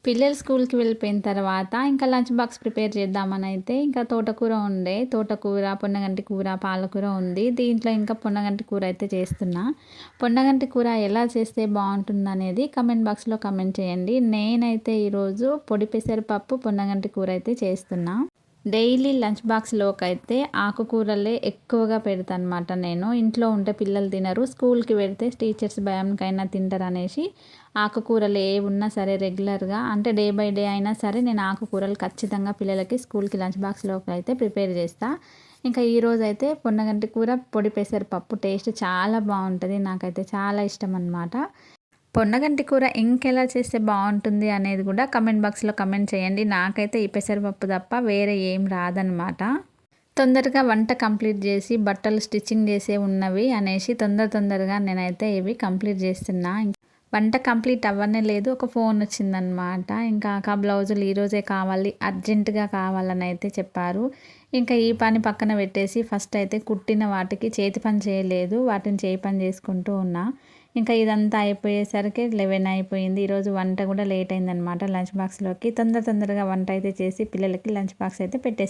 పిల్లలు స్కూల్‌కి వెళ్ళిపోయిన తర్వాత ఇంకా లంచ్ బాక్స్ ప్రిపేర్ చేద్దామనైతే ఇంకా తోటకూర ఉండే. తోటకూర, పొన్నగంటి కూర, పాలకూర ఉంది. దీంట్లో ఇంకా పొన్నగంటి కూర అయితే చేస్తున్నా. పొన్నగంటి కూర ఎలా చేస్తే బావుంటుందనేది కమెంట్ బాక్స్‌లో కమెంట్ చేయండి. నేనైతే ఈరోజు పొడి పెసరపప్పు, పొన్నగంటి కూర అయితే చేస్తున్నా. డైలీ లంచ్ బాక్స్‌లోకైతే ఆకుకూరలే ఎక్కువగా పెడతానమాట నేను. ఇంట్లో ఉంటే పిల్లలు తినరు. స్కూల్‌కి పెడితే టీచర్స్ భయంకైనా తింటారనేసి ఆకుకూరలు ఏవున్నా సరే రెగ్యులర్‌గా అంటే డే బై డే అయినా సరే నేను ఆకుకూరలు ఖచ్చితంగా పిల్లలకి స్కూల్‌కి లంచ్ బాక్స్‌లోకి అయితే ప్రిపేర్ చేస్తా. ఇంకా ఈరోజైతే పొన్నగంటి కూర, పొడి పెసరపప్పు టేస్ట్ చాలా బావుంటది. నాకైతే చాలా ఇష్టం అనమాట. పొన్నగంటి కూర ఇంకెలా చేస్తే బావుంటుంది అనేది కూడా కమెంట్ బాక్స్‌లో కమెంట్ చేయండి. నాకైతే ఈ పెసరపప్పు తప్ప వేరే ఏం రాదనమాట. తొందరగా వంట కంప్లీట్ చేసి బట్టలు స్టిచ్చింగ్ చేసే ఉన్నవి అనేసి తొందరగా నేనైతే ఇవి కంప్లీట్ చేస్తున్నా. వంట కంప్లీట్ అవ్వనే లేదు. ఒక ఫోన్ వచ్చిందనమాట. ఇంకా బ్లౌజులు ఈరోజే కావాలి, అర్జెంటుగా కావాలని అయితే చెప్పారు. ఇంకా ఈ పని పక్కన పెట్టేసి ఫస్ట్ అయితే కుట్టిన వాటికి చేతి పని చేయలేదు. వాటిని చేయి పని చేసుకుంటూ ఉన్నా. ఇంకా ఇదంతా అయిపోయేసరికి 11 అయిపోయింది. ఈరోజు వంట కూడా లేట్ అయిందనమాట లంచ్ బాక్స్‌లోకి. తొందరగా వంట అయితే చేసి పిల్లలకి లంచ్ బాక్స్ అయితే పెట్టేసాను.